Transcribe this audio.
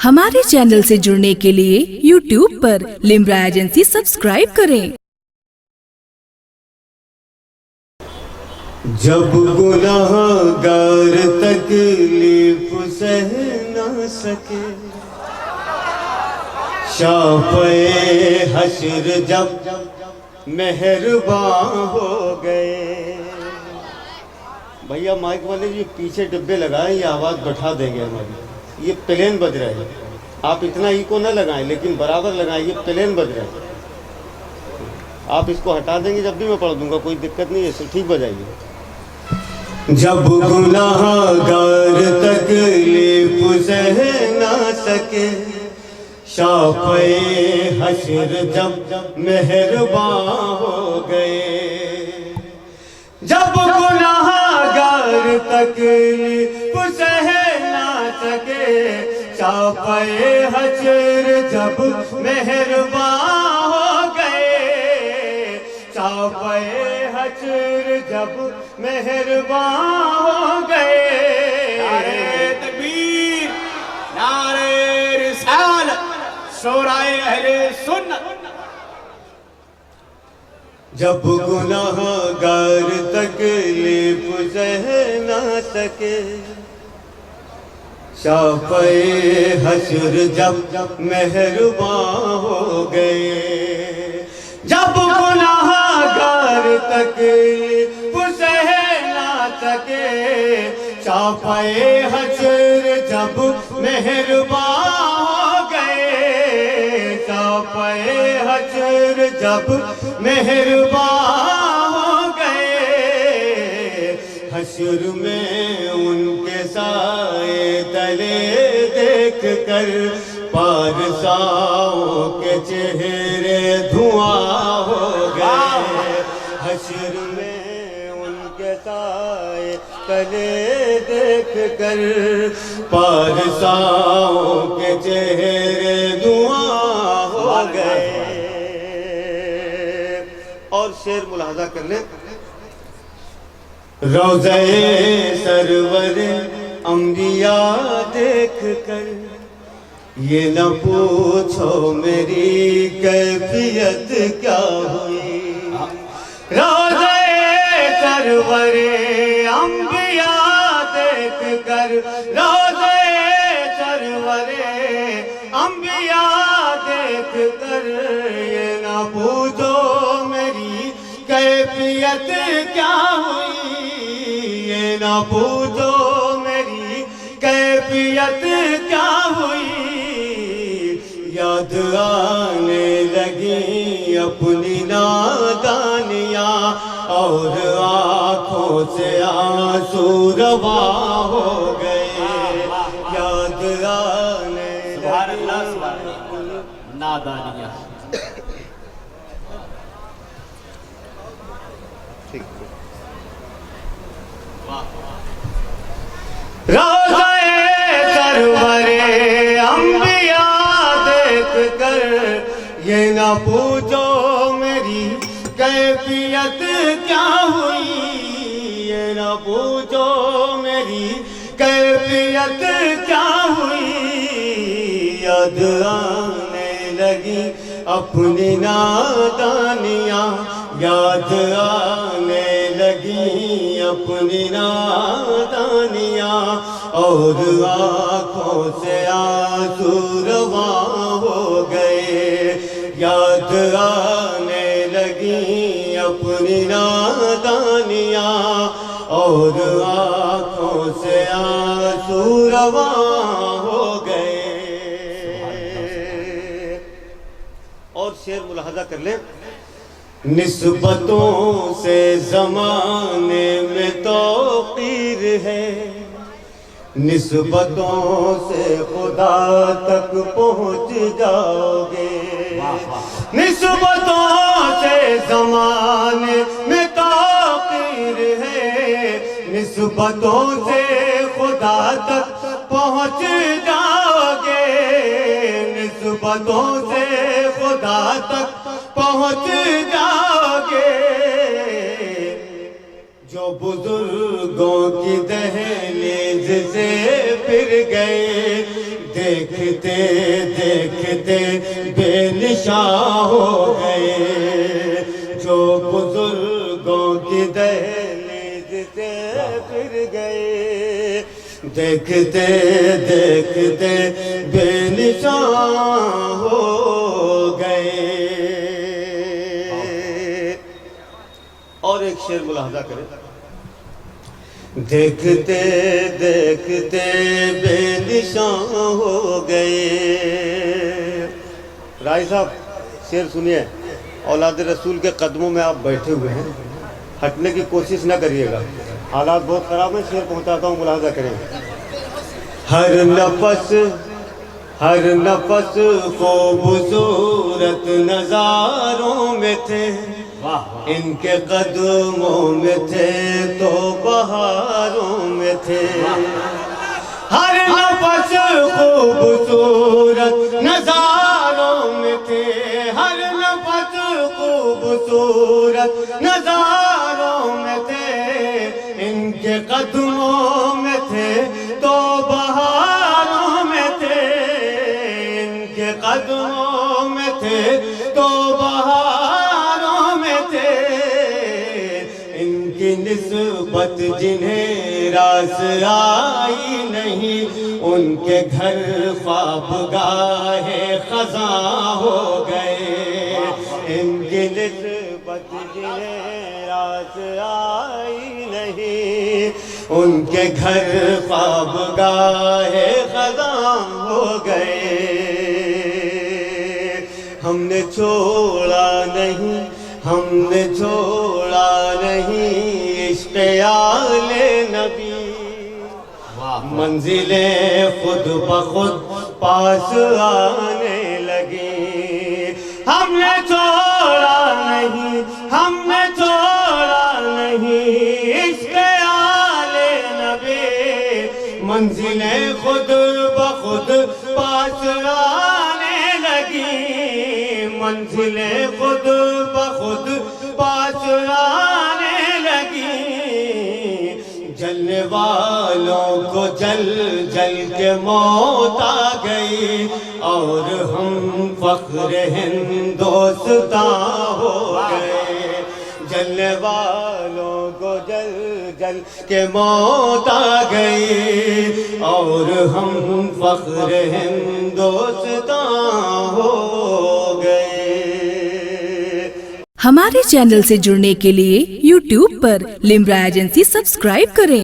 ہمارے چینل سے جڑنے کے لیے YouTube پر لمرا ایجنسی سبسکرائب کریں۔ جب گناہگار تکلیف سہ نہ سکے، شافعِ حشر جب مہربان ہو گئے۔ بھیا مائک والے یہ پیچھے ڈبے لگائیں، یہ آواز بٹھا دیں گے ہماری، یہ پلین بج رہا ہے۔ آپ اتنا ایکو نہ لگائیں لیکن برابر لگائیں، یہ پلین بج رہا ہے۔ آپ اس کو ہٹا دیں گے جب بھی میں پڑھ دوں گا، کوئی دقت نہیں ہے، ٹھیک بجائیے۔ جب گناہگار تکلیف سہ نہ سکے، شافعِ حشر جب مہربان ہو گئے۔ جب گناہگار تکلیف سہ نہ سکے، شافعِ حشر جب مہربان ہو گئے۔ شافعِ حشر جب مہربان ہو گئے۔ نعرہ تکبیر، نعرہ رسالت، شورائے اہل سنت۔ جب گناہگار تکلیف سہ نہ سکے، شافعِ حشر جب مہربان ہو گئے۔ جب گناہگار تکلیف سہ نہ سکے، شافعِ حشر جب مہربان ہو گئے۔ شافعِ حشر جب مہربان ہو گئے۔ حشر میں ان کے سائے تلے دیکھ کر، پارساؤں کے چہرے دھواں ہو گئے۔ حشر میں ان کے سائے تلے دیکھ کر، پارساؤں کے چہرے دھواں ہو گئے۔ اور شعر ملاحظہ کر لیں۔ روضہ سرور انبیاء دیکھ کر، یہ نہ پوچھو میری کیفیت کیا ہوئی۔ روضہ سرور انبیاء دیکھ کر، روضہ سرور انبیاء دیکھ کر، یہ نہ پوچھو میری کیفیت کیا ہوئی۔ یہ نہ پوچھو میری کیفیت کیا ہوئی۔ یاد آنے لگی اپنی نادانیاں، اور آنکھوں سے آنسو رواں ہو گئے۔ یاد آنے لگی نادانیاں۔ روضہ سرور انبیاء دیکھ کر، یہ نہ پوچھو میری کیفیت کیا ہوئی۔ یہ نہ پوچھو میری کیفیت کیا ہوئی۔ یاد آنے لگی اپنی نادانیاں، یاد آنے لگی اپنی نادانیاں، اور آنکھوں سے آنسو رواں ہو گئے۔ یاد آنے لگی اپنی نادانیاں، اور آنکھوں سے آنسو رواں ہو گئے۔ اور شعر ملاحظہ کر لیں۔ نسبتوں سے زمانے میں توقیر ہے، نسبتوں سے خدا تک پہنچ جاؤ گے۔ نسبتوں سے زمانے میں توقیر ہے، نسبتوں سے خدا تک پہنچ جاؤ گے۔ نسبتوں سے خدا تک پہنچ جاؤ گے۔ جو بزرگوں کی دہلیز سے پھر گئے، دیکھتے دیکھتے بے نشان ہو گئے جو بزرگوں کی دہلیز سے پھر گئے دیکھتے دیکھتے بے نشان ہو گئے اور ایک شعر ملاحظہ کریں دیکھتے دیکھتے بے نشان ہو گئے رائی صاحب شعر سنیے اولاد رسول کے قدموں میں آپ بیٹھے ہوئے ہیں ہٹنے کی کوشش نہ کریے گا حالات بہت خراب ہیں شعر پہنچاتا ہوں ملاحظہ کریں ہر نفس خوبصورت نظاروں میں تھے ان کے قدموں میں تھے تو بہاروں میں تھے ہر نفس خوبصورت نظاروں میں تھے ہر نفس خوبصورت نظاروں میں تھے ان کے قدموں میں تھے تو بہاروں میں تھے ان کے قدموں میں تھے تو بہاروں میں تھے ان کی نسبت جنہیں راس آئی نہیں ان کے گھر خوابگاہ خزاں ہو گئے ان کی نسبت جنہیں راس آئی نہیں ان کے گھر خوابگاہ خزاں ہو گئے ہم نے چھوڑا نہیں عشق آل نبی منزلیں خود بخود پاس آنے لگی ہم نے چھوڑا نہیں عشق آل نبی منزلیں خود بخود پاس آنے لگی منزلیں خود بخود پاس آنے لگی جلنے والوں کو جل جل کے موت آ گئی اور ہم فخر ہندوستاں ہو گئے جلنے والوں کو جل جل کے موت آ گئی اور ہم فخر ہندوستاں ہو گئے ہمارے چینل سے جڑنے کے لیے YouTube پر لمرا ایجنسی سبسکرائب کریں